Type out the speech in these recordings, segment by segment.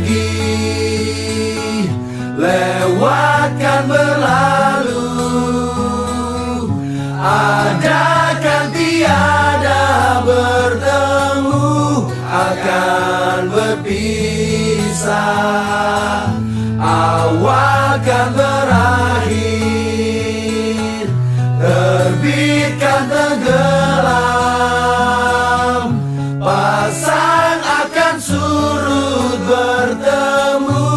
pergi, lewatkan berlalu, adakan tiada bertemu, akan berpisah, awalkan berakhir, terbitkan tenggelam, pasang akan surut, bertemu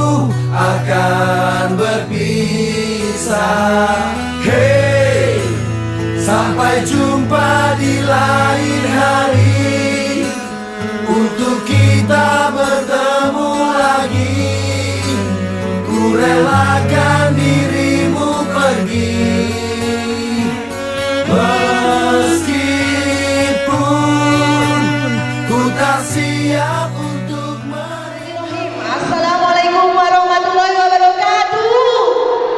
akan berpisah. Hey, sampai jumpa di lain hari, untuk kita bertemu lagi. Ku relakan dirimu pergi, meskipun ku tak siap untuk Assalamualaikum warahmatullahi wabarakatuh.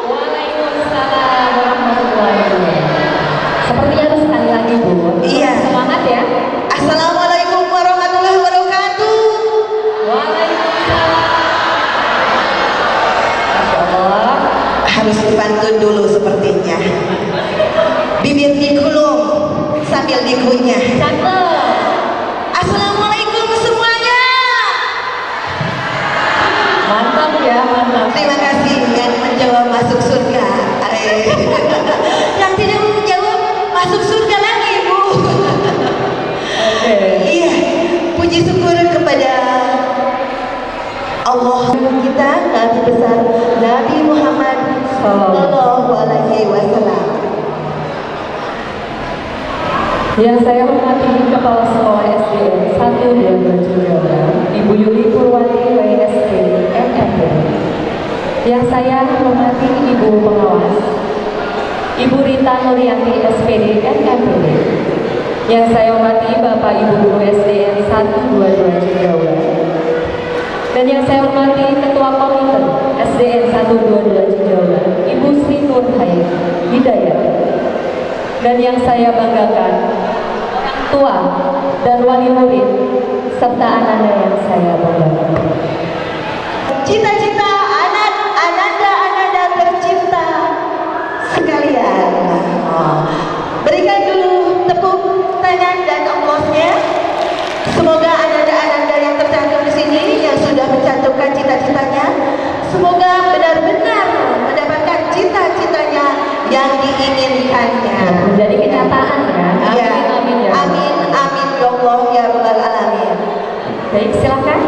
Waalaikumsalam warahmatullahi wabarakatuh. Sepertinya harus sekali lagi, Bu. Iya. Semangat ya. Assalamualaikum warahmatullahi wabarakatuh. Waalaikumsalam. Masya Allah. Harus dipantun dulu sepertinya. Bibir dikulum sambil dikunyah. Cakep. Assalamualaikum semuanya. Mantap ya, mantap. Terima kasih yang menjawab masuk surga. Are. Yang tidak menjawab masuk surga lagi, Bu. Oke. Iya, puji syukur kepada Allah kita, Nabi besar Nabi Muhammad Sallallahu Alaihi Wasallam. Yang saya hormati Kepala Sekolah SD 122 Cirebon, Ibu Yuli Purwati WSD MMP. Yang saya hormati Ibu Pengawas, Ibu Rita Nurianti SPD MMPD. Yang saya hormati Bapak Ibu Guru SDN 122 Cirebon. Dan yang saya hormati Ketua Komite SDN 122 Cirebon, Ibu Sri Nur Hidayat. Dan yang saya banggakan, orang tua dan wali murid serta anak-anak yang saya banggakan. Cita-cita ananda tercinta sekalian. Berikan dulu tepuk tangan dan aplausnya. Semoga ananda-ananda yang tercantum di sini yang sudah mencantumkan cita-citanya, semoga benar-benar mendapatkan cita-citanya yang diinginkannya. Jadi kenyataan ya. Ya. Amin ya. Amin amin ya Allah ya rabbal alamin. Baik, silakan.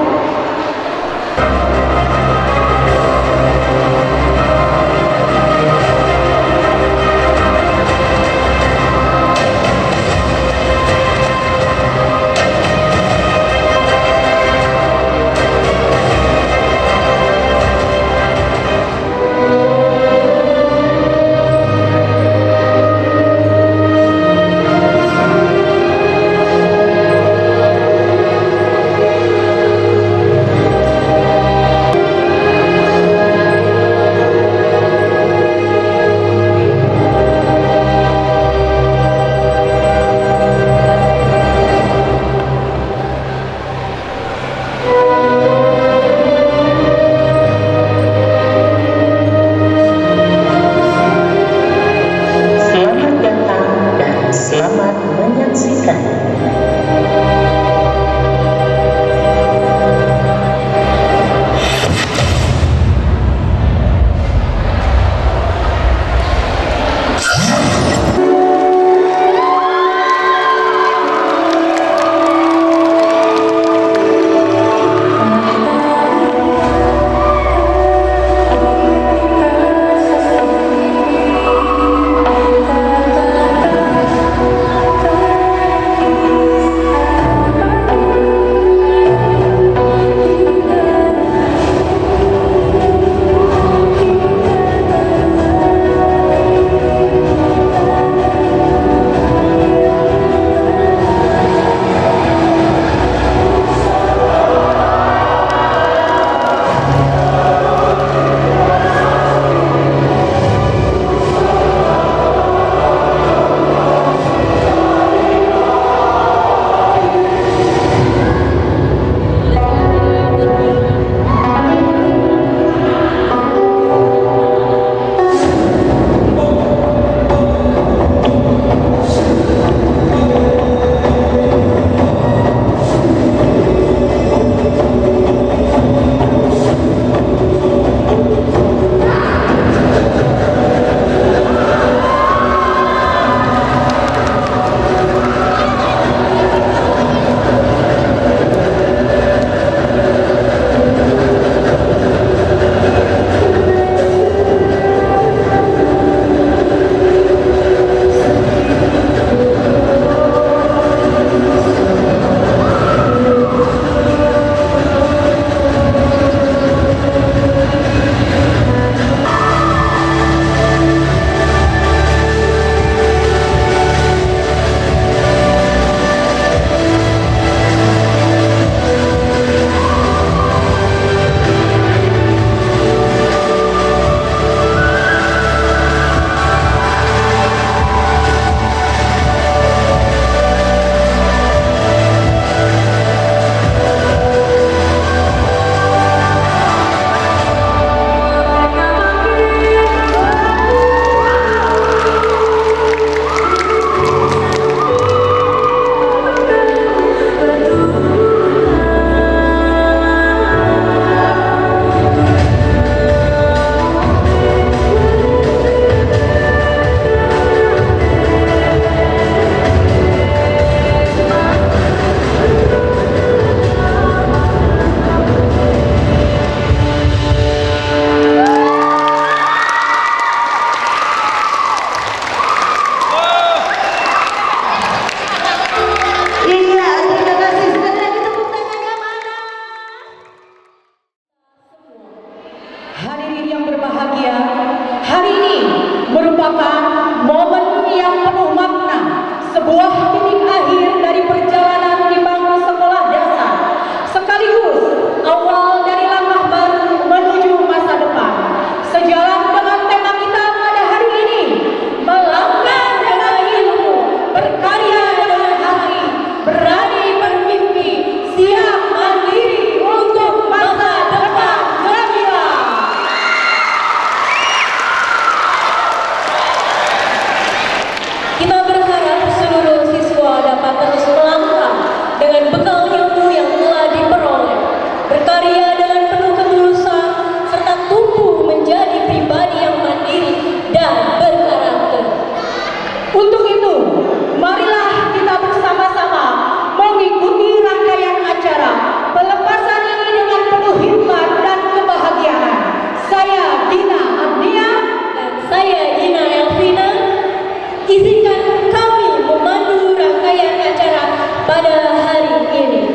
pada hari ini.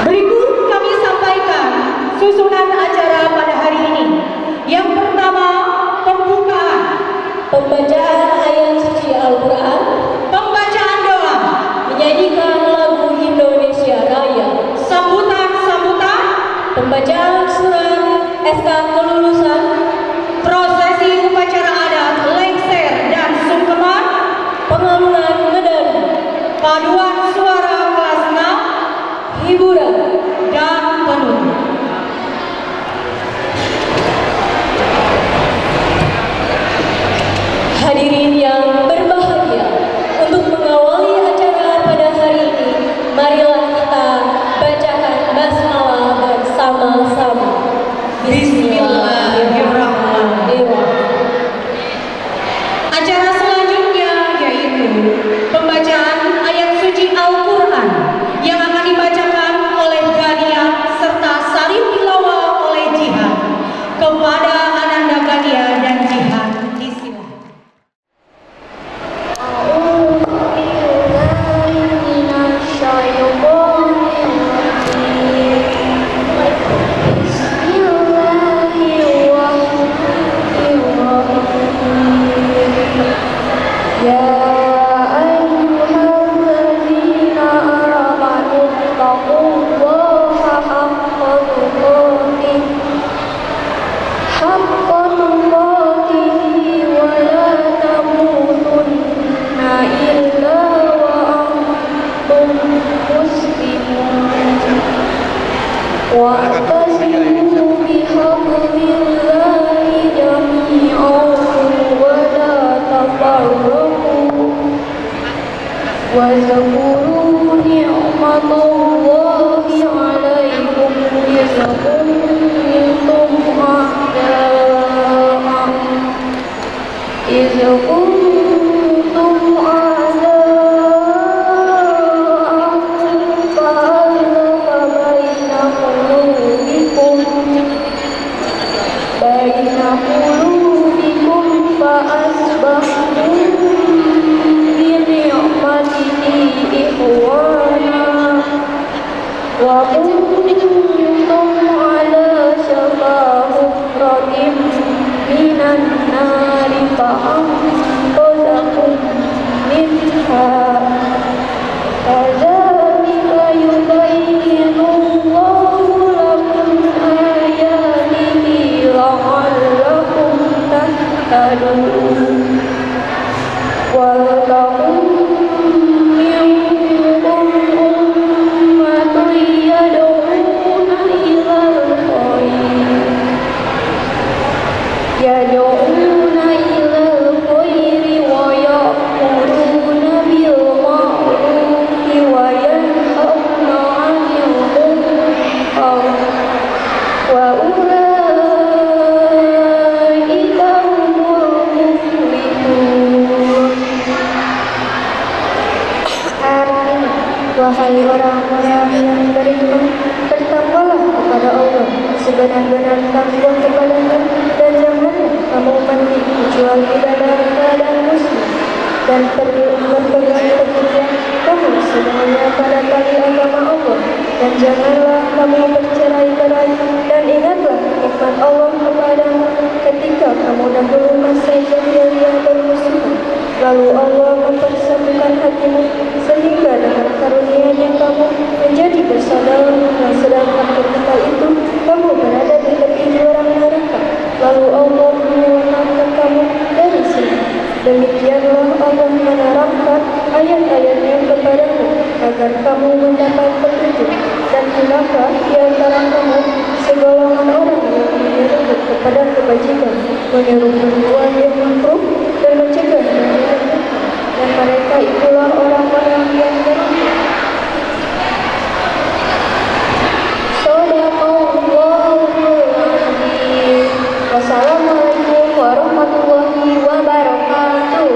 Berikut kami sampaikan susunan acara pada hari ini. Yang pertama, pembukaan, Pembacaan ayat suci Al-Quran, pembacaan doa, menyanyikan lagu Indonesia Raya, sambutan-sambutan, pembacaan surat SK kelulusan, prosesi upacara adat lengser dan sungkeman, pengalungan medali, paduan suara kelas 6, hiburan, dan penutup. Hadirin yang berbahagia, untuk mengawali acara pada hari ini, marilah kita bacakan basmalah bersama-sama. Bismillahirrahmanirrahim. Acara selanjutnya yaitu pembacaan ayat suci Al-Quran yang akan dibacakan oleh Gania serta salib tilawah oleh Jihan. Kepada Ananda Gania dan Jihan, disilakan. واعتصموا بحبل الله جميعا ولا تفرقوا واذكروا نعمة الله عليكم إذ كنتم أعداء فألف بين قلوبكم فأصبحتم بنعمته إخوانا وكنتم على شفا حفرة من النار فأنقذكم منها كذلك يبين الله لكم آياته لعلكم تهتدون ولتكن منكم أمة يدعون إلى الخير ويأمرون بالمعروف وينهون عن المنكر وأولئك هم المفلحون. Artinya, wahai orang-orang yang beriman, bertakwalah kepada Allah sebenar-benar takwa kepadanya, dan janganlah kamu mandi kecuali dalam keadaan muslim, dan berpegang teguhlah kamu semuanya pada tali agama Allah, dan janganlah kamu bercerai-berai, dan ingatlah nikmat Allah kepadamu ketika kamu dahulu masih jahiliyah bermusuhan, lalu Allah mempersatukan hatimu sehingga dengan karunia-Nya kamu menjadi bersaudara, dan sedangkan ketika itu kamu berada di tepi jurang neraka, lalu Allah menyelamatkan kamu dari sini. Demikianlah Allah menerangkan ayat-ayat-Nya kepadamu agar kamu mendapat petunjuk, dan hilanglah di antara kamu segolongan orang yang menyeru kepada kebajikan, menyeru berbuat yang makruh, dan mencegah dari yang munkar, dan mereka itulah orang-orang yang beriman. Wassalamualaikum warahmatullahi wabarakatuh.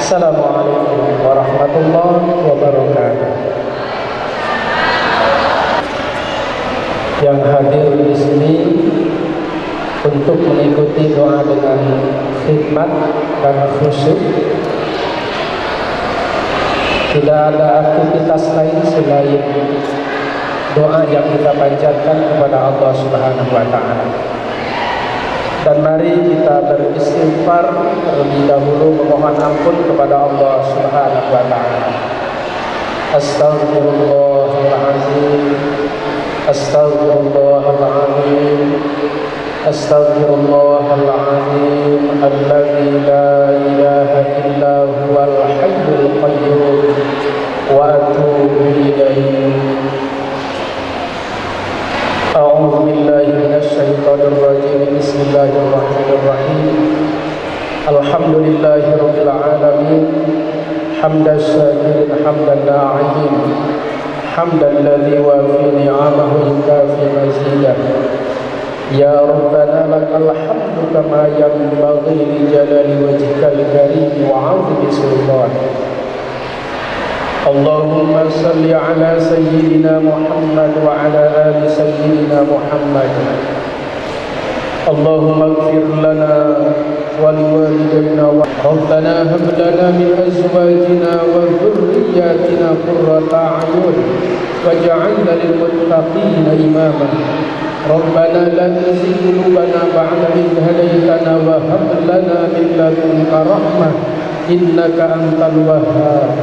Assalamualaikum warahmatullahi wabarakatuh. Yang hadir di sini untuk mengikuti doa dengan khidmat dan khusyuk. Tidak ada aktivitas lain selain doa yang kita panjatkan kepada Allah Subhanahu wa Ta'ala. Dan mari kita beristighfar terlebih dahulu, memohon ampun kepada Allah Subhanahu wa Ta'ala. Astaghfirullahaladzim, astaghfirullahaladzim, astaghfirullahaladzim, alladzi la ilaha illa huwal hayyul qayyum, wa atubu ilaihi. A'udzu billahi minasyaitonir rajim. Bismillahirrahmanirrahim. Alhamdulillahi rabbil alamin. Hamdan syakirin hamdan na'imin. Hamdan ladzi wafi ni'amahu yukafi mazidah. Ya Rabbana lakal hamdu kama yanbaghi li jalali wajhikal karim wa 'azimi sultanik. Allahumma salli ala sayyidina Muhammad wa ala ali sayyidina Muhammad. Allahumma ighfir lana wa liwalidayna wa Rabbana hab lana min azwajina wa dhurriyyatina qurrata a'yun waj'alna lil muttaqina imama. Rabbana la tuzigh qulubana ba'da idh hadaytana wa hab lana min ladunka rahmah innaka antal wahhab.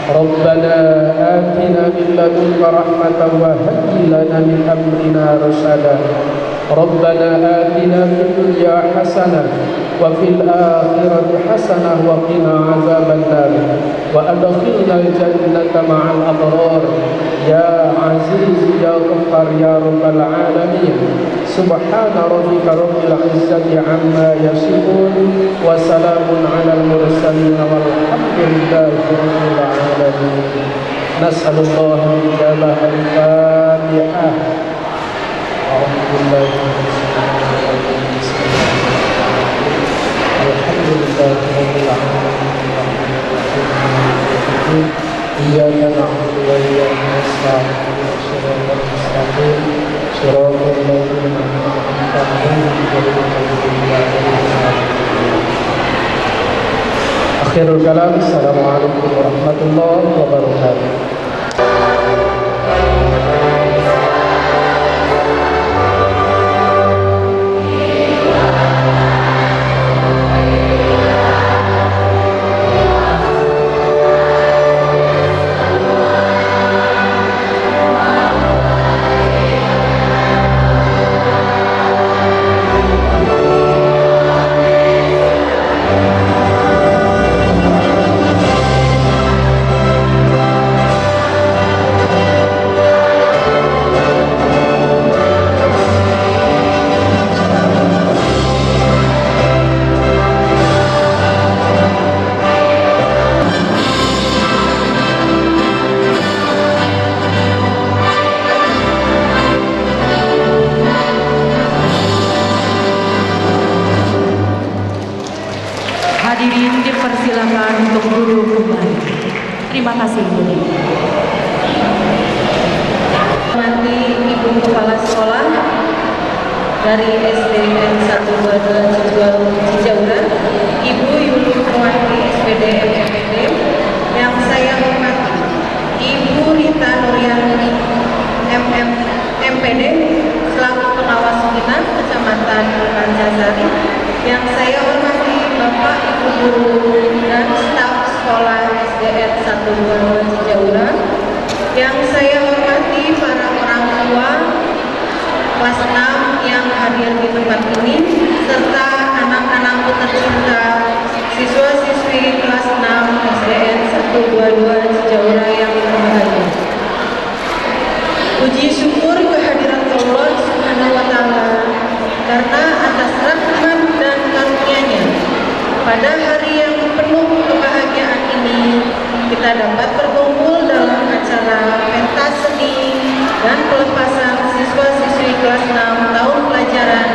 Rabbana atina min ladunka rahmatan wa hayyi lana min amrina rashada. Rabbana atina fid dunya hasanah wa fil akhirati hasanah wa qina adzaban nar wa adkhilna al-jannata ma'al abrar ya aziz ya ghaffar ya rabbal alamin. Subhana rabbika rabbil izzati amma yasifun wa salamun 'alal mursalin walhamdulillahi rabbil alamin. Nas'alullaha al-ijabah al-fatihah. Alhamdulillah, alhamdulillahirabbil alamin. Iyyaka na'budu wa iyyaka nasta'in. Shiratal mustaqim, shiratal ladzina an'amta 'alaihim ghairil maghdubi 'alaihim waladdallin. Akhirul kalam. Assalamualaikum warahmatullahi wabarakatuh. Hadirin dipersilakan untuk duduk kembali. Terima kasih. Nanti Ibu Kepala Sekolah dari SDN 122 Cijauran, Ibu Yuli Purwanti SPD MPD, yang saya hormati Ibu Rita Nuriani MPD selaku pengawas Bina Kecamatan Pancasari, yang saya hormati Bapak Ibu Guru dan staf sekolah SDN 122 Cijauran, yang saya hormati para orang tua kelas 6 yang hadir di tempat ini, serta anak-anakku tercinta, siswa-siswi kelas 6 SDN 122 Cijauran yang berbahagia. Puji syukur kehadiran Allah Subhanahu wa Ta'ala karena atas rahmat dan karunia-Nya pada hari yang penuh kebahagiaan ini kita dapat berkumpul dalam acara pentas seni dan pelepasan siswa-siswi kelas 6 tahun pelajaran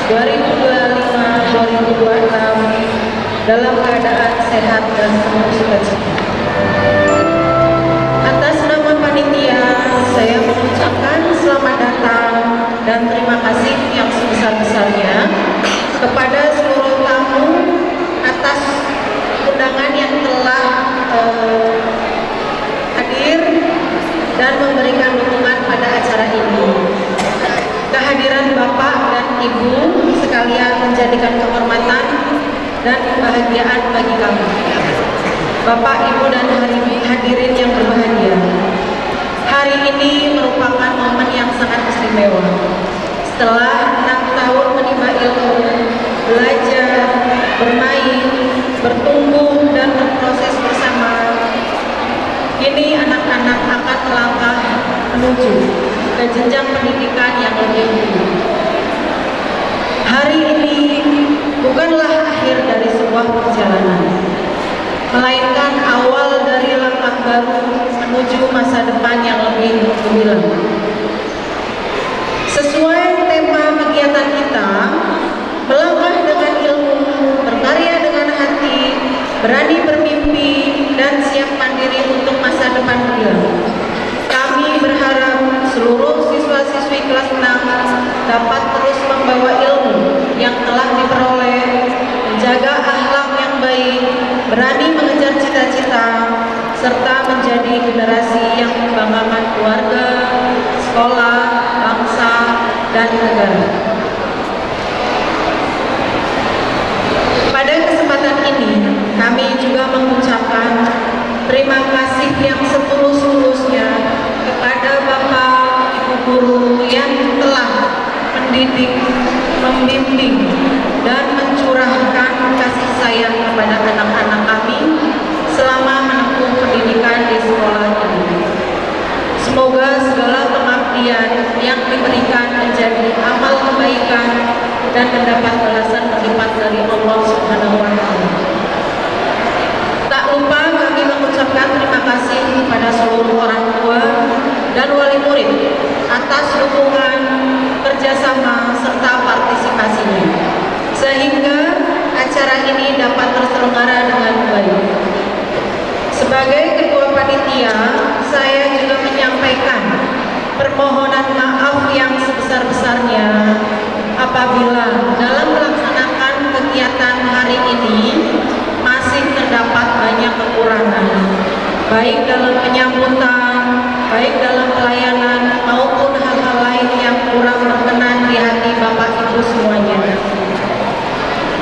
2025-2026 dalam keadaan sehat dan penuh sukacita. Atas nama panitia, saya mengucapkan selamat datang dan terima kasih yang sebesar-besarnya kepada seluruh tamu undangan yang telah hadir dan memberikan dukungan pada acara ini. Kehadiran Bapak dan Ibu sekalian menjadikan kehormatan dan kebahagiaan bagi kami. Bapak, Ibu, dan hadirin yang berbahagia, hari ini merupakan momen yang sangat istimewa. Setelah 6 tahun menimba ilmu, belajar, bermain, bertumbuh, dan berproses bersama, kini anak-anak akan melangkah menuju ke jenjang pendidikan yang lebih tinggi. Hari ini bukanlah akhir dari sebuah perjalanan, melainkan awal dari langkah baru menuju masa depan yang lebih gemilang. Sesuai tema kegiatan kita, melangkah dengan ilmu, berkarya dengan hati, berani bermimpi, dan siap mandiri untuk masa depan gemilang. Kami berharap seluruh siswa-siswi kelas 6 dapat terus membawa ilmu yang telah diperoleh, menjaga akhlak yang baik, berani mengejar cita-cita, serta menjadi generasi yang membanggakan keluarga, sekolah, bangsa, dan negara. Pada kesempatan ini, kami juga mengucapkan terima kasih yang setulus-tulusnya kepada Bapak, Ibu guru yang telah mendidik, membimbing, dan mencurahkan kasih sayang kepada anak-anak kami selama menempuh pendidikan di sekolah ini. Semoga segala pengabdian yang diberikan menjadi amal kebaikan dan mendapat balasan berlipat dari Allah Subhanahu wa Ta'ala. Tak lupa kami mengucapkan terima kasih kepada seluruh orang tua dan wali murid atas dukungan, kerjasama, serta partisipasinya, sehingga acara ini dapat terselenggara dengan baik. Sebagai ketua panitia, saya juga menyampaikan permohonan maaf yang sebesar-besarnya apabila dalam melaksanakan kegiatan hari ini masih terdapat banyak kekurangan, baik dalam penyambutan, baik dalam pelayanan, maupun hal-hal lain yang kurang berkenan di hati Bapak Ibu semuanya.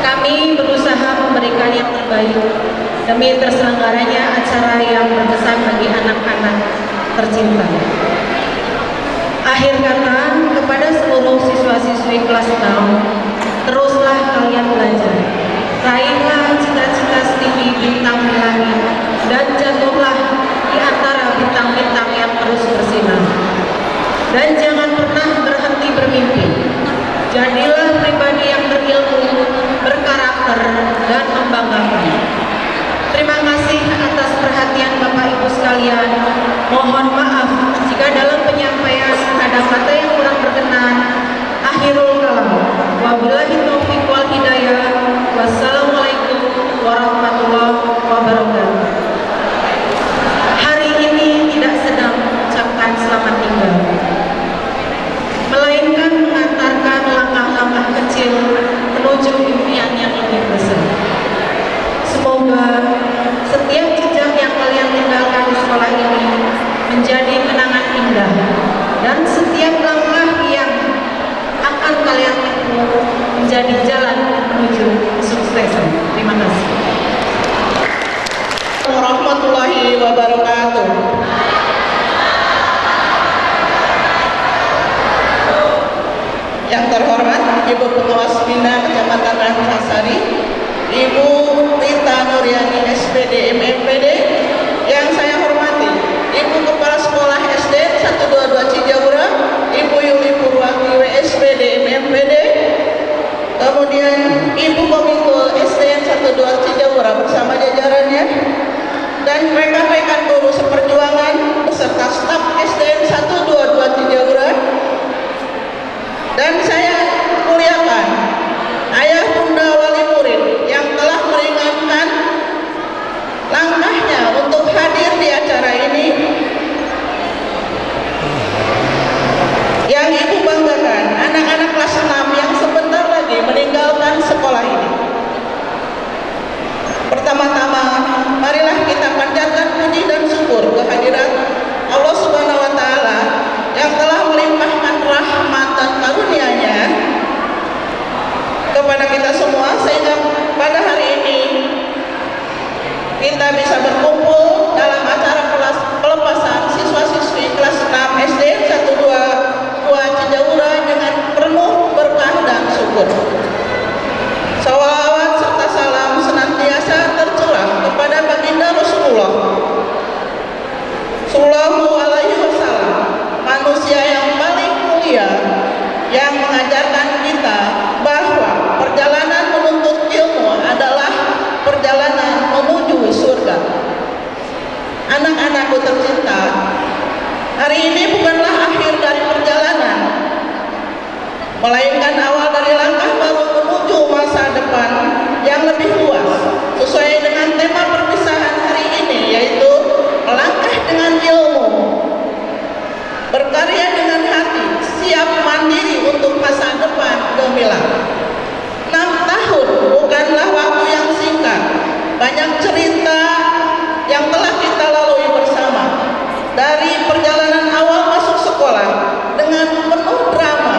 Kami berusaha memberikan yang terbaik demi terselenggaranya acara yang berkesan bagi anak-anak tercinta. Akhir kata, kepada seluruh siswa-siswi kelas 6, teruslah kalian belajar. Raihlah cita-cita setinggi bintang di langit dan jatuhlah di antara bintang-bintang yang terus bersinar. Dan jangan pernah berhenti bermimpi. Jadilah pribadi yang berilmu, berkarakter, dan membanggakan. Terima kasih atas perhatian Bapak Ibu sekalian. Mohon maaf jika dalam penyampaian ada kata yang kurang berkenan. Akhirul kalam. Wabillahi taufiq wal hidayah. Wassalamualaikum warahmatullahi wabarakatuh. Hari ini tidak sedang mengucapkan selamat tinggal, melainkan mengantarkan langkah-langkah kecil menuju impian yang lebih besar. Semoga setiap jejak yang kalian tinggalkan di sekolah ini menjadi kenangan indah, dan setiap langkah yang akan kalian tempuh menjadi jalan menuju kesuksesan. Terima kasih. Warahmatullahi wabarakatuh. Yang terhormat Ibu Pengawas Bina Kecamatan Rancasari, Ibu Rita Nuryani SPD MMPD. Yang saya hormati Ibu Kepala Sekolah SD 122 Cijaura, Ibu Yuli Purwati WSPD MMPD, kemudian Ibu Komito SDN 12 Cijaura bersama jajarannya, dan rekan-rekan guru seperjuangan beserta staf SDN 122 Cijaura. Dan saya muliakan ayah bunda wali murid yang telah meringankan langkahnya untuk hadir di acara ini, yang ibu banggakan anak-anak kelas 6 yang sebentar lagi meninggalkan sekolah ini. Pertama-tama syukur. Salawat serta salam senantiasa tercurah kepada baginda Rasulullah Sallallahu Alaihi Wasallam, manusia yang paling mulia, yang mengajarkan kita bahwa perjalanan menuntut ilmu adalah perjalanan menuju surga. Anak-anakku tercinta, hari ini bukanlah akhir dari perjalanan, melainkan awal dari langkah baru menuju masa depan yang lebih luas, sesuai dengan tema perpisahan hari ini, yaitu melangkah dengan ilmu, berkarya dengan hati, siap mandiri untuk masa depan gemilang. 6 tahun bukanlah waktu yang singkat. Banyak cerita yang telah kita lalui bersama, dari perjalanan awal masuk sekolah dengan penuh drama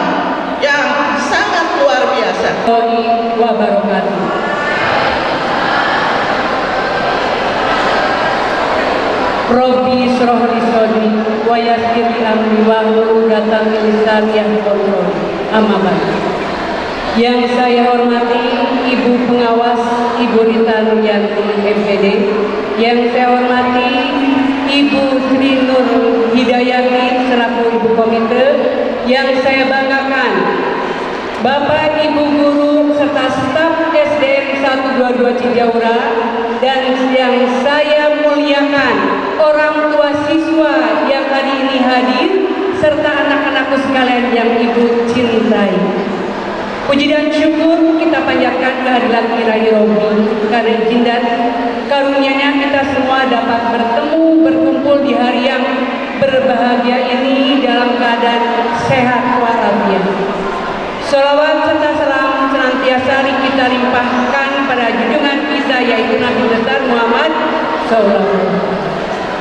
yang sangat luar biasa. Warahmatullahi wabarakatuh. Robbi shrah li sadri wa yassir li amri wahlul 'uqdatam min lisani yafqahu qawli. Amma ba'du. Yang saya hormati Ibu Pengawas Ibu Rita Nuryanti MPD, yang saya hormati Ibu Sri Nur Hidayati selaku Ibu Komite, yang saya banggakan Bapak Ibu Guru serta staf SDN 122 Cijaura, dan yang saya muliakan orang tua siswa yang hari ini hadir serta anak-anakku sekalian yang Ibu cintai. Puji dan syukur kita panjatkan kehadiran Ilahi Robbi, karena izin dan karunia-Nya kita semua dapat bertemu berkumpul di hari yang berbahagia ini dalam keadaan sehat walafiat. Sholawat serta salam senantiasa kita limpahkan pada junjungan kita, yaitu Nabi besar Muhammad SAW.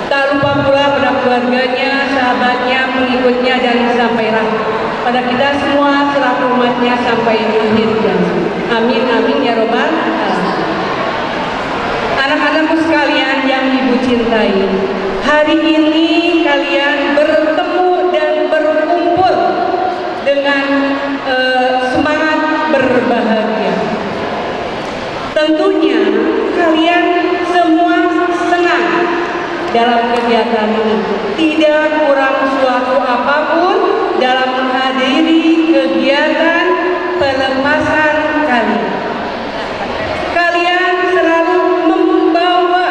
Tak lupa pula pada keluarganya, sahabatnya, pengikutnya, dan sampailah pada kita semua selaku umatnya sampai akhir zaman. Amin amin ya robbal alamin. Anak-anakku sekalian yang Ibu cintai, hari ini kalian bertemu dan berkumpul dengan semangat berbahagia. Tentunya kalian semua senang dalam kegiatan ini. Tidak kurang suatu apapun dalam menghadiri kegiatan pelepasan kalian. Kalian selalu membawa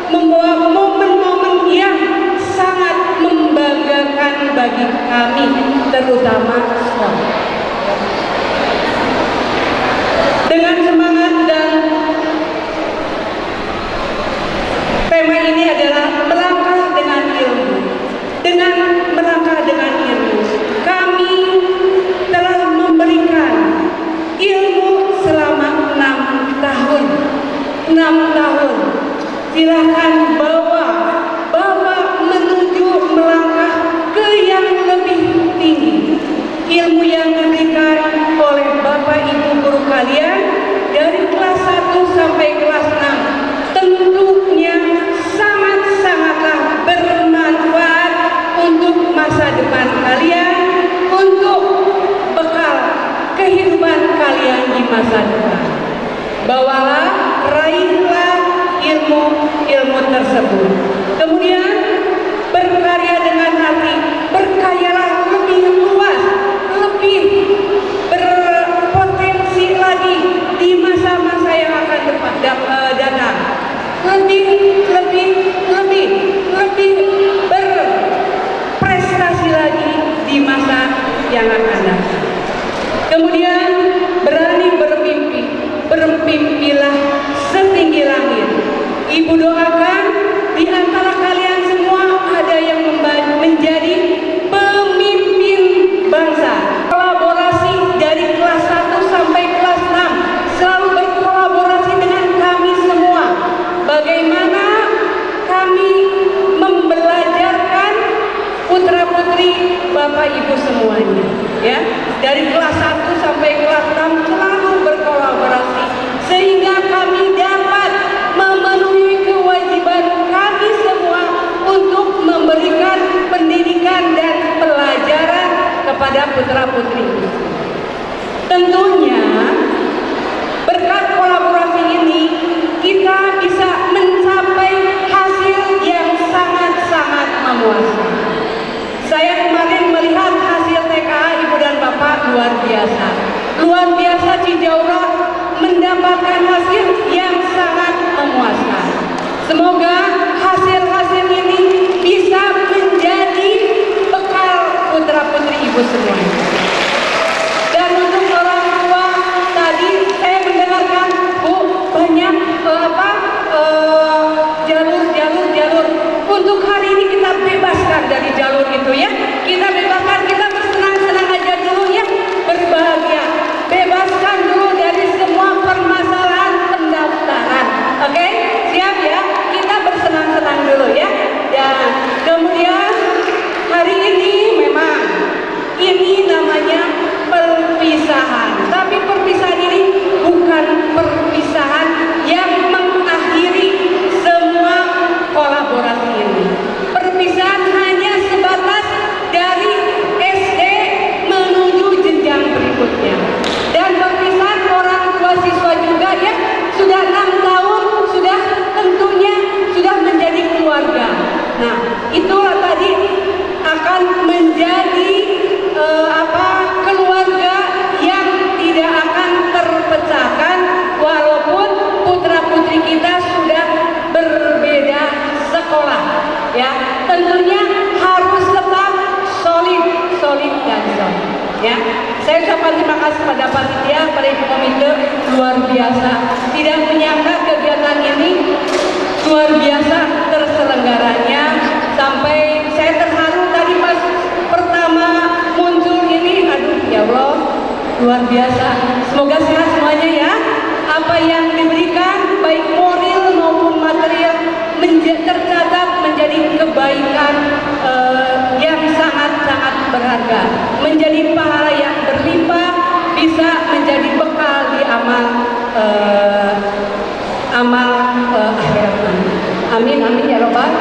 momen-momen yang sangat membanggakan bagi kami, terutama sekolah. Dengan semangat, dan tema ini adalah melangkah dengan ilmu. Dengan melangkah dengan ilmu, kami telah memberikan ilmu selama 6 tahun. 6 tahun. Silahkan bawa menuju melangkah ke yang lebih tinggi. Ilmu yang diberikan oleh Bapak Ibu guru kalian dari kelas 1 sampai kelas 6 tentunya sangat-sangatlah bermanfaat untuk masa depan kalian, untuk bekal kehidupan kalian di masa depan. Bawalah, raihlah ilmu tersebut. Kemudian berkarya dengan hati, berkaryalah lebih luas, lebih berpotensi lagi di masa-masa yang akan datang. Lebih berprestasi lagi di masa yang akan datang. Kemudian berani bermimpi, bermimpilah setinggi langit. Ibu doakan di antara kalian semua ada yang menjadi pemimpin bangsa. Kolaborasi dari kelas 1 sampai kelas 6 selalu berkolaborasi dengan kami semua. Bagaimana kami membelajarkan putra-putri Bapak Ibu semuanya, ya. Dari kelas 1 sampai kelas 6 selalu berkolaborasi sehingga kami dapat memenuhi kewajiban kami semua untuk memberikan pendidikan dan pelajaran kepada putra-putri. Tentunya biasa. Luar biasa Cijaura mendapatkan hasil yang sangat memuaskan. Semoga hasil-hasil ini bisa menjadi bekal putra-putri ibu semuanya. Dan untuk orang tua, tadi saya mendengarkan Bu banyak jalur. Untuk hari ini kita bebaskan dari jalur itu ya. Kita bebaskan, kita bersenang-senang aja dulu ya, berbahagia. Bebaskan dulu dari semua permasalahan pendaftaran. Oke? Siap ya? Kita bersenang-senang dulu ya. Dan kemudian hari ini memang ini namanya perpisahan. Tapi perpisahan ini bukan perpisahan yang mengakhiri semua kolaborasi ini. Perpisahan hanya sebatas dari SD menuju jenjang berikutnya. Dan perpisahan orang tua siswa juga ya, sudah 6 tahun, sudah tentunya sudah menjadi keluarga. Nah, itulah tadi akan menjadi keluarga yang tidak akan terpecahkan walaupun putra-putri kita sudah berbeda sekolah ya. Tentunya harus tetap solid dan solid ya. Saya ucapkan terima kasih kepada panitia, para ibu komite, luar biasa. Tidak menyangka kegiatan ini luar biasa terselenggaranya, sampai saya terharu tadi pas pertama muncul ini. Aduh ya Allah, luar biasa. Semoga sehat semuanya ya. Apa yang diberikan baik moral maupun material tercatat menjadi kebaikan yang sangat-sangat berharga, menjadi pahala yang berlimpah, bisa menjadi bekal di amal akhirat. Amin amin ya robbal.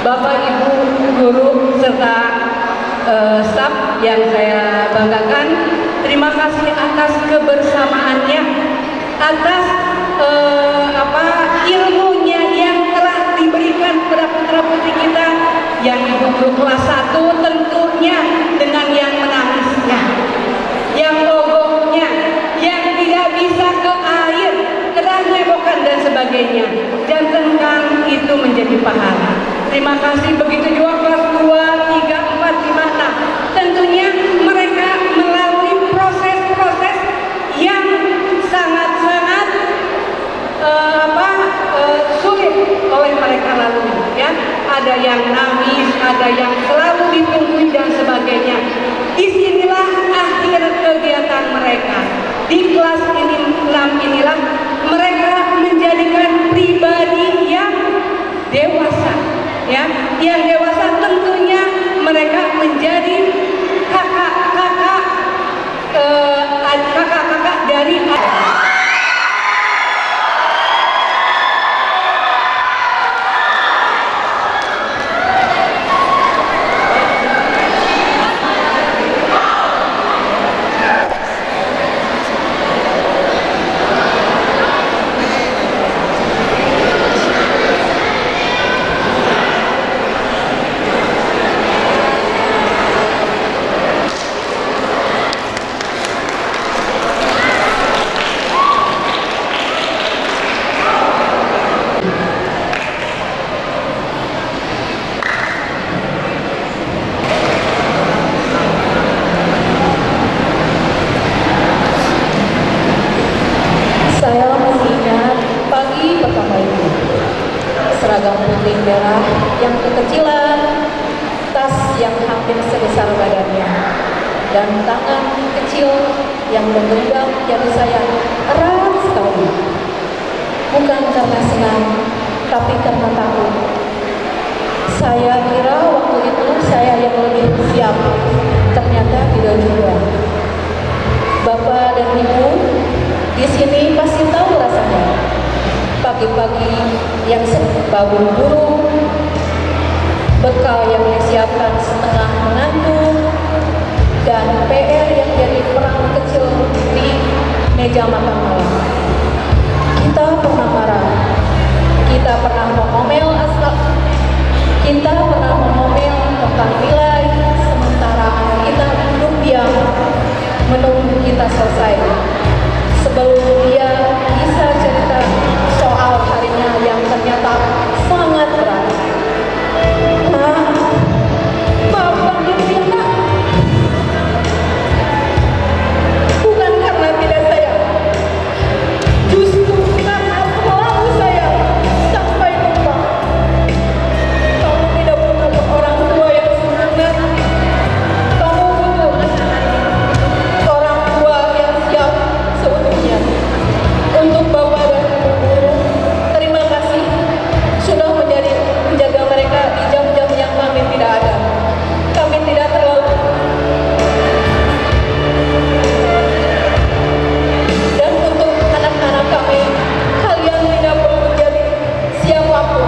Bapak Ibu guru serta staf yang saya banggakan, terima kasih atas kebersamaannya, atas ilmunya yang telah diberikan kepada putra-putri kita, yang ibu guru kelas 1 tentunya dengan yang menangisnya, yang ogoknya, yang tidak bisa ke air, kedah lebokan dan sebagainya. Jangankan itu menjadi pahala. Terima kasih. Begitu juga kelas 2, 3, 4, 5, 6. Tentunya mereka melalui proses-proses yang sangat-sangat sulit oleh mereka lalui ya. Ada yang nangis, ada yang selalu ditunggu dan sebagainya. Disinilah akhir kegiatan mereka. Di kelas ini 6 inilah mereka menjadikan pribadi yang dewasa ya. Yang dewasa tentunya mereka menjadi kakak-kakak dari seragam putih merah yang kekecilan, tas yang hampir sebesar badannya, dan tangan kecil yang menggenggam jari saya erat sekali. Bukan karena senang, tapi karena takut. Saya kira waktu itu saya yang lebih siap, ternyata tidak juga. Bapak dan Ibu di sini pasti tahu rasanya. Pagi-pagi yang buru-buru, bekal yang disiapkan setengah mengantuk, dan PR yang jadi perang kecil di meja makan malam. Kita pernah marah, kita pernah mengomel asal, kita pernah mengomel tentang nilai, sementara kita duduk diam cerita selesai. Sebelum dia bisa cerita soal harinya yang ternyata sangat berat. Maafkan dulu ya Nak. Bukan karena tidak sayang, justru karena terlalu sayang sampai lupa. Kamu tidak butuh orang tua yang semangat. Kamu butuh orang tua yang siap seutuhnya. Untuk Bapak dan Ibu guru, terima kasih sudah menjaga mereka di jam-jam yang kami tidak ada. Kami tidak terlalu. Dan untuk anak-anak kami, kalian tidak perlu menjadi siapapun.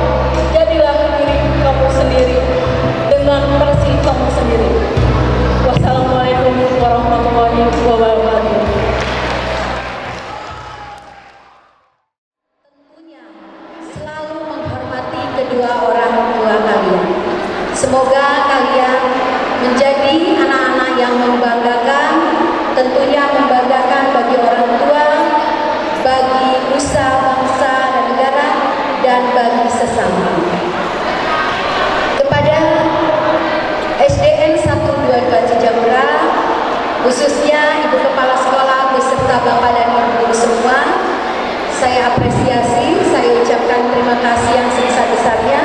Jadilah diri kamu sendiri dengan versi kamu sendiri. Wassalamualaikum warahmatullahi wabarakatuh. Tentunya selalu menghormati kedua orang tua kalian. Semoga kalian menjadi anak-anak yang membanggakan, tentunya membanggakan bagi orang tua, bagi nusa, bangsa, dan negara, dan bagi sesama. Kepada SDN 122 Cijagura, khususnya Ibu Kepala Sekolah beserta Bapak dan Ibu guru semua, saya apresiasi, saya ucapkan terima kasih yang sebesar-besarnya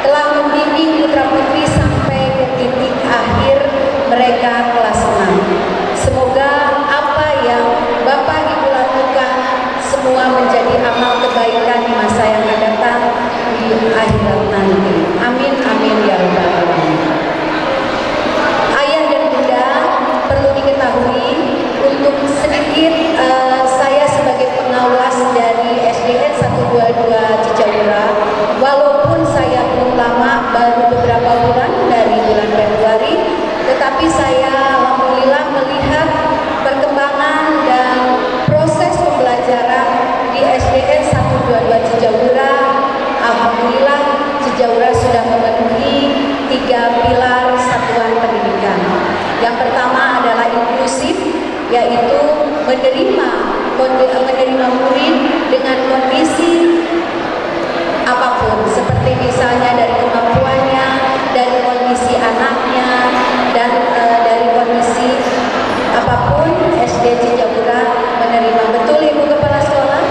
telah membimbing putra-putri sampai ke titik akhir mereka kelas 6. Semoga apa yang Bapak Ibu lakukan semua menjadi amal kebaikan di masa yang akan datang di akhirat nanti. Amin, amin ya rabbal alamin. Ayah dan bunda, perlu diketahui untuk sedikit saya sebagai pengawas dari SDN 122 Cijagura, walaupun saya belum lama, baru beberapa bulan dari bulan Februari, tetapi saya alhamdulillah melihat perkembangan dan proses pembelajaran di SDN 122 Cijagura. Alhamdulillah Cijagura sudah memenuhi 3 pilar satuan pendidikan. Yang pertama adalah inklusif, yaitu menerima murid dengan kondisi apapun, seperti misalnya dari kemampuannya, dari kondisi anaknya, dan dari kondisi apapun. SD Cijagura menerima. Betul Ibu Kepala Sekolah?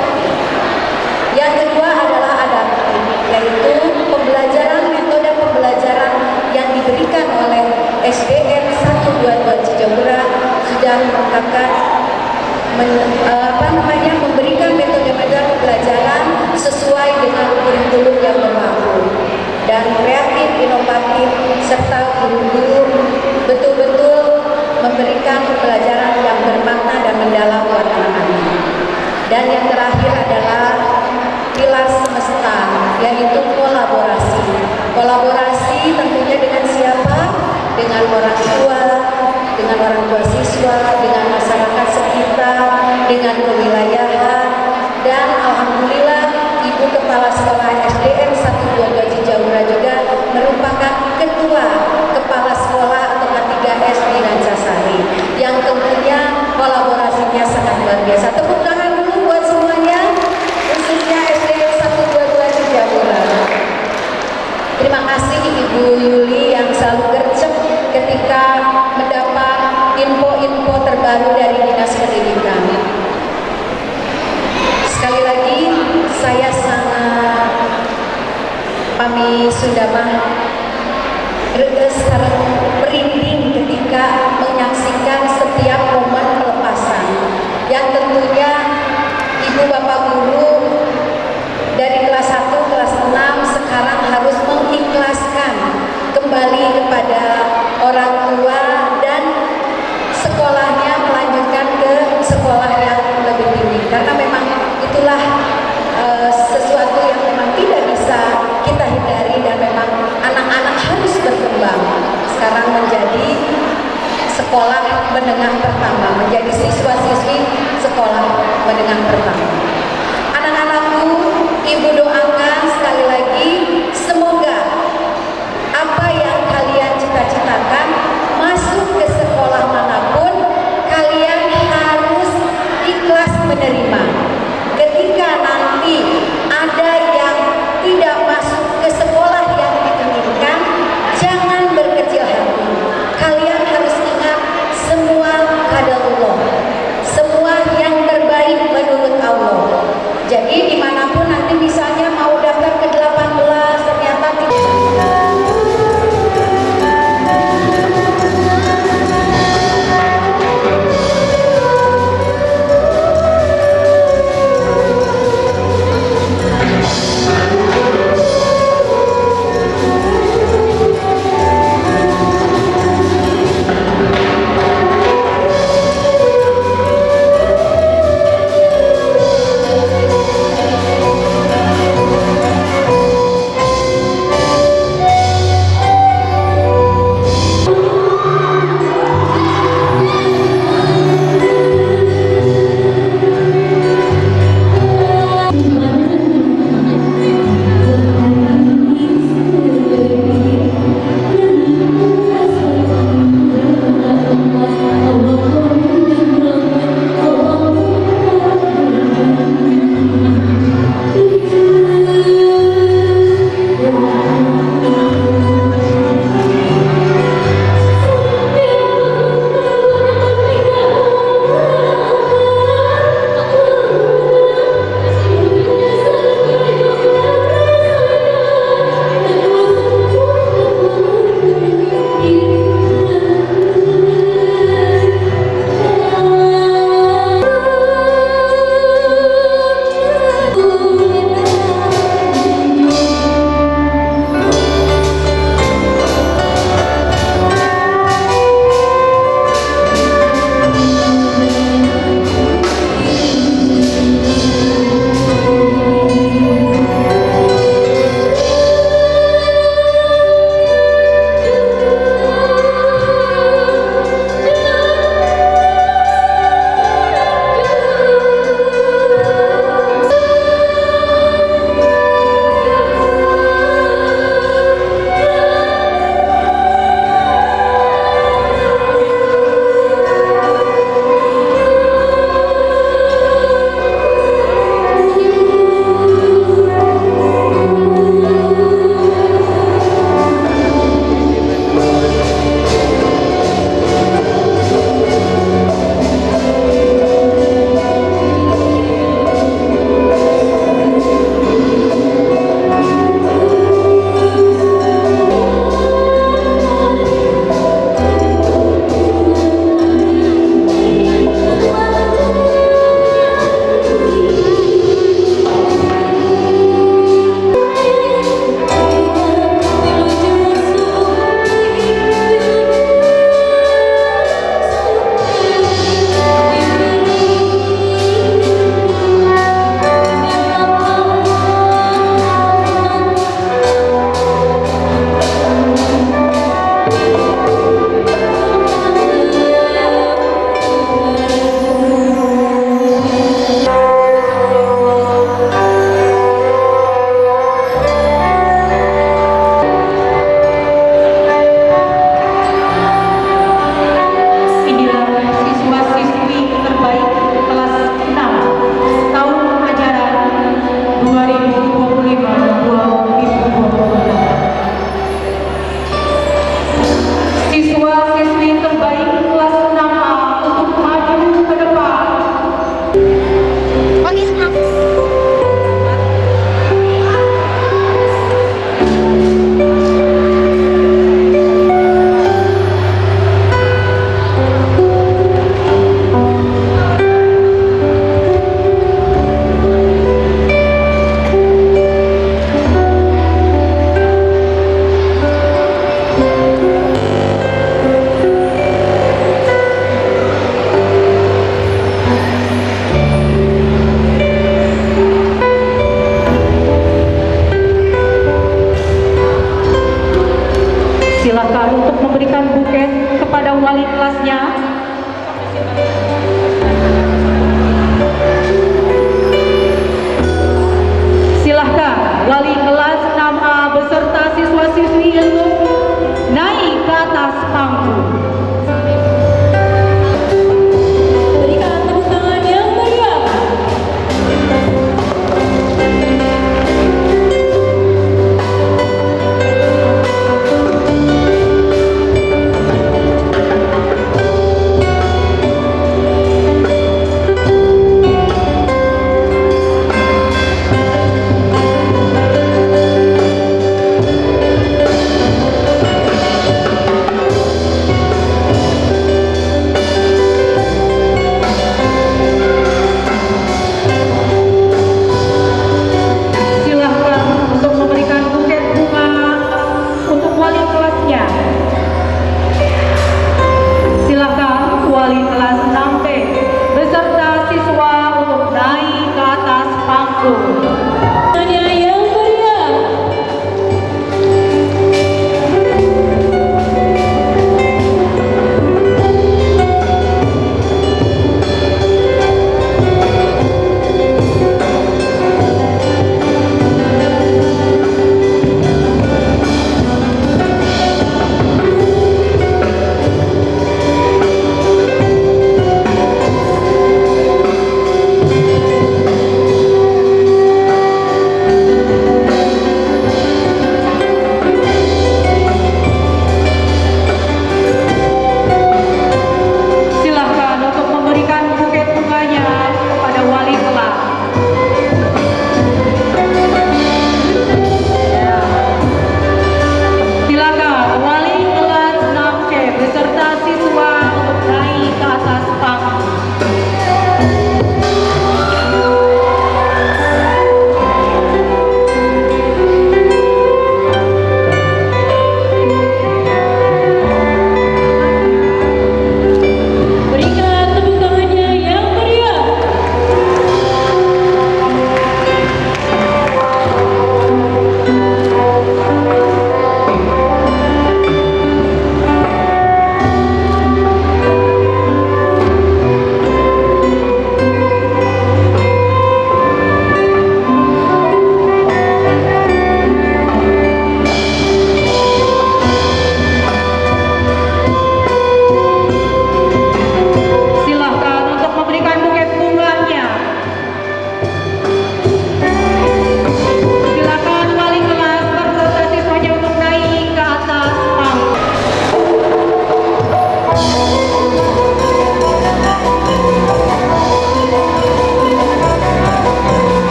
Yang kedua adalah adaptif, yaitu pembelajaran, metode pembelajaran yang diberikan oleh SDN 122 Cijagura sudah mengungkapkan memberikan metode-metode pembelajaran sesuai dengan kurikulum yang berlaku, dan kreatif, inovatif, serta guru-guru betul-betul memberikan pembelajaran yang bermakna dan mendalam buat anak-anak. Dan yang terakhir adalah pilar semesta, yaitu kolaborasi. Kolaborasi tentunya dengan siapa? Dengan orang tua siswa, dengan masyarakat sekitar, dengan kewilayahan, dan alhamdulillah Ibu Kepala Sekolah SDN 122 Cijagura juga merupakan ketua Kepala Sekolah atau K3S di Rancasari, yang tentunya kolaborasinya sangat luar biasa. Tepuk tangan dulu buat semuanya, khususnya SDN 122 Cijagura. Terima kasih Ibu Yuli yang selalu gercep ketika mendapat info-info terbaru dari Dinas Pendidikan. Sekali lagi saya sangat pami sundamah reges merinding ketika menyaksikan setiap momen pelepasan yang tentunya Ibu Bapak Guru dari kelas 1, kelas 6 sekarang harus mengikhlaskan kembali kepada orang tua dan sekolahnya melanjutkan ke sekolah yang lebih tinggi, karena memang itulah sesuatu yang memang tidak bisa kita hindari, dan memang anak-anak harus berkembang sekarang menjadi sekolah menengah pertama, menjadi siswa-siswi sekolah menengah pertama. Anak-anakku, Ibu doakan sekali lagi semoga apa yang kalian cita-citakan masuk ke sekolah manapun, kalian harus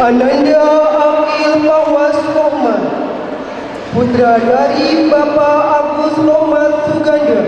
Ananda Akil Pawas Rohmat, putra dari Bapak Agus Rohmat Suganda.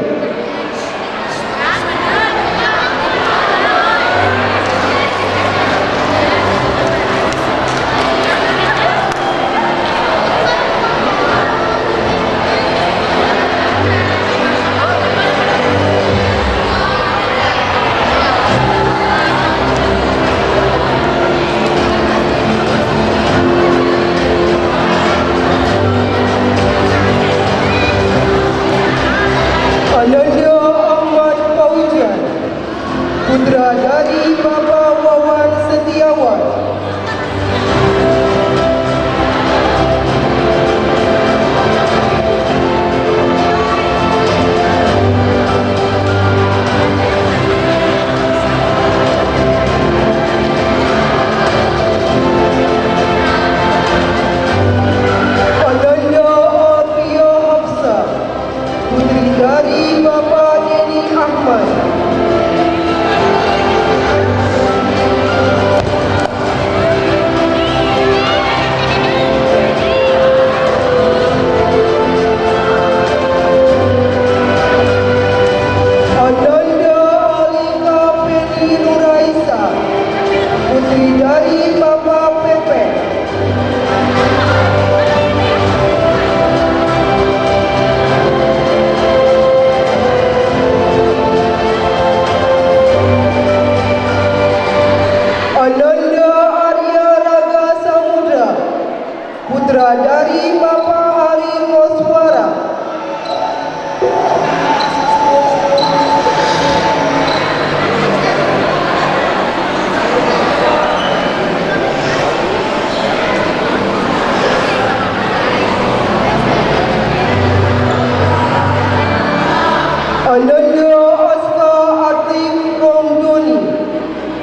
putra dari Bapak Hari Koswara. Ananda Aska Atik Romdoni,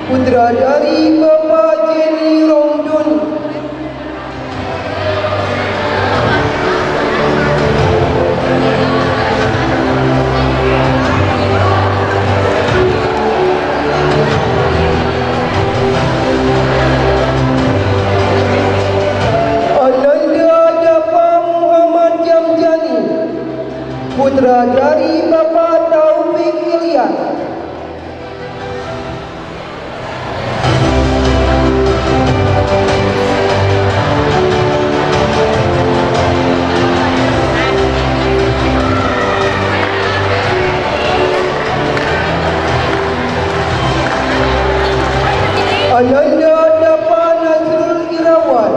putra dari Bapak Jenny Romdoni. Ananda Dapa Muhammad Jamjani, putra dari Bapak Taufik Ilyas. Ananda Dapa Nazrul Irawan,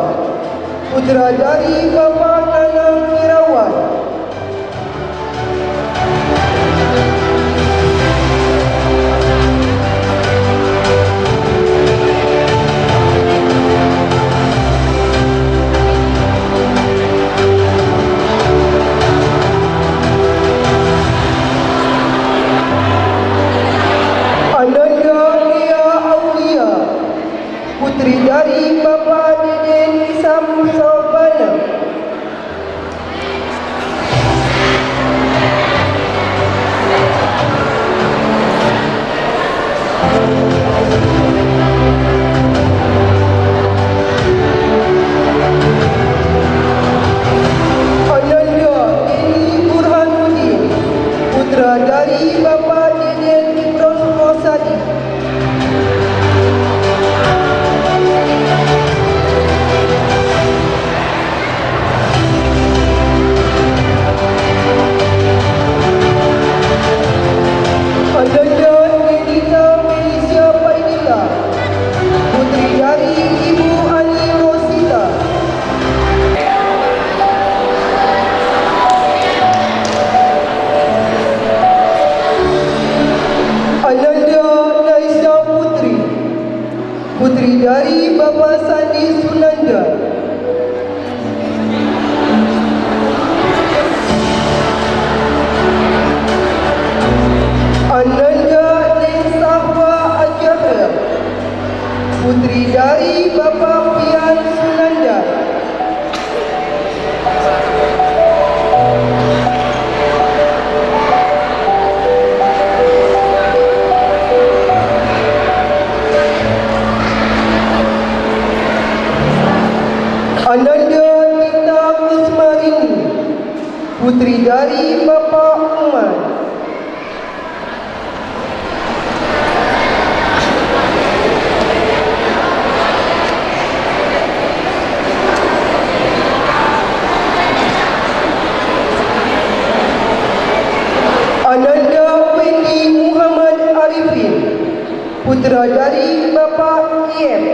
putra dari Bapak Nanang Irawan. Ananda Ria Aulia, putri dari Bapak Deden Isam Sobana. Ananda Deni Burhanuddin, putra dari Bapak Deden Ibron Rosadi. Ananda Denita Felicia Paidila, putri dari Ibu Ani Rosita. Ananda Naisa Putri, putri dari Bapak Sandi Sunanda. Ananda Nesahwa Ajahra, putri dari Bapak Pian Sunanda. Ananda Tita Kusmarini, putri dari Bapak Umar. Ananda Wendy Muhammad Arifin, putra dari Bapak Iem.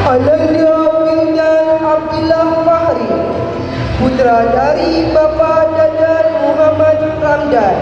Ananda Wildan Abdullah Fahri, putra dari Bapak Dadan Muhammad Ramdan.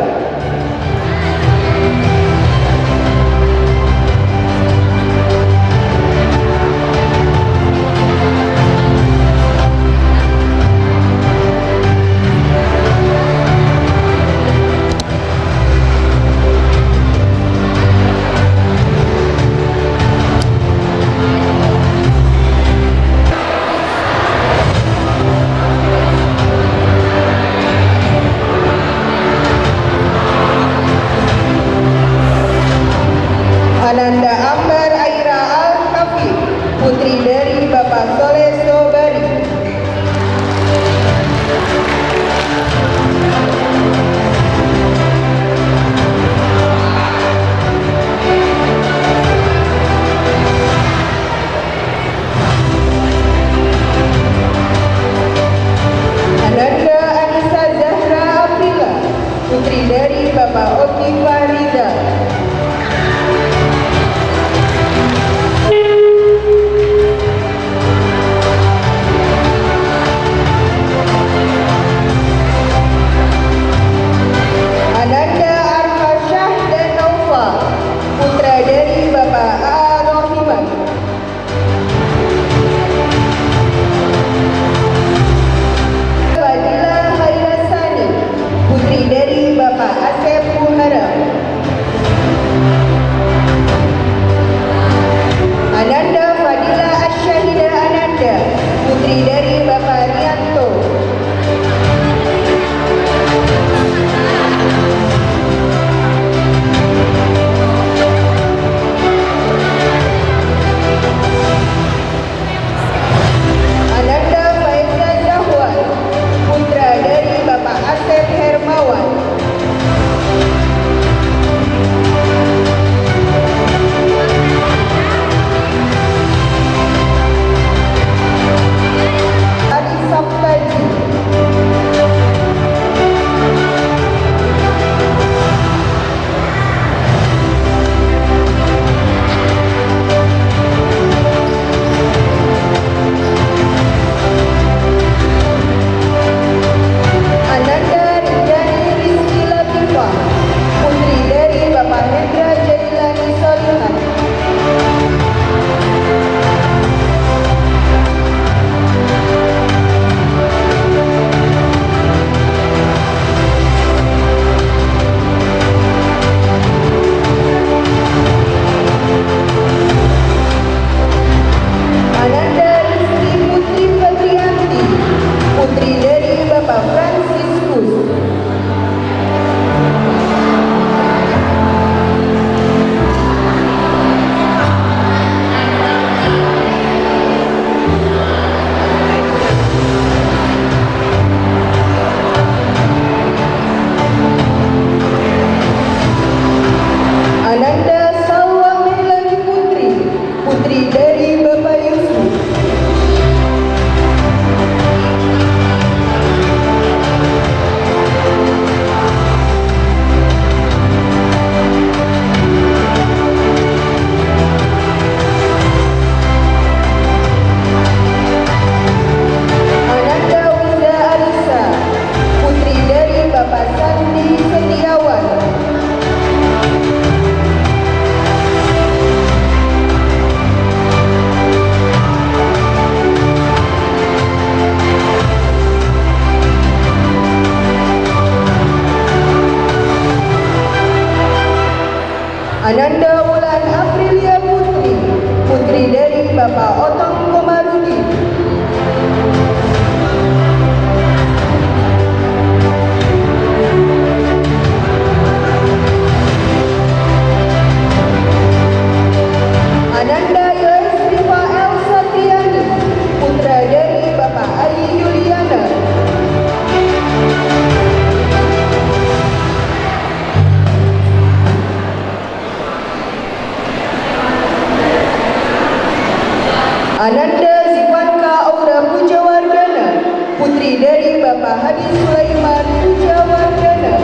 putri dari Bapak Hadi Sulaiman Pujawardana.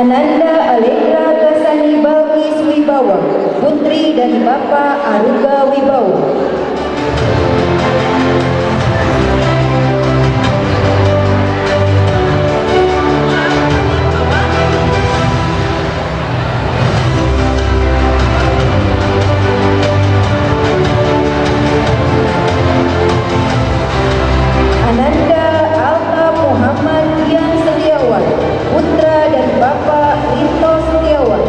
Ananda Alegra Gasani Balkis Wibawa, putri dari Bapak Aruga Wibawa. Ananda Alta Muhammad Dian Setiawan, putra dari Bapak Rito Setiawan.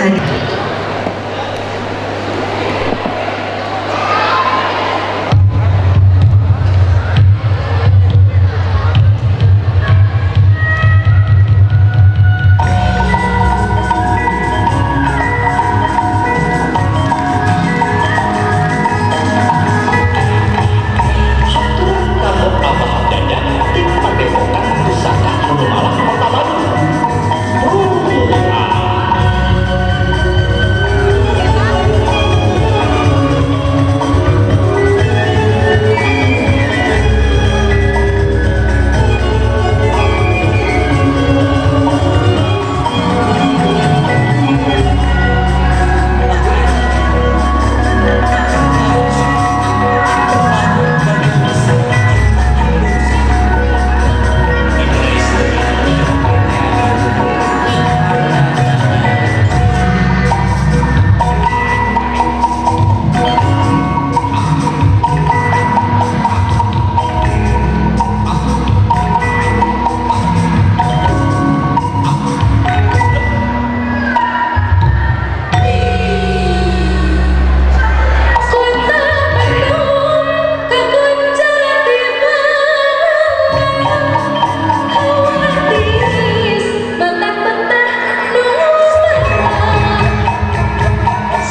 hadir.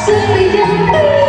Sayang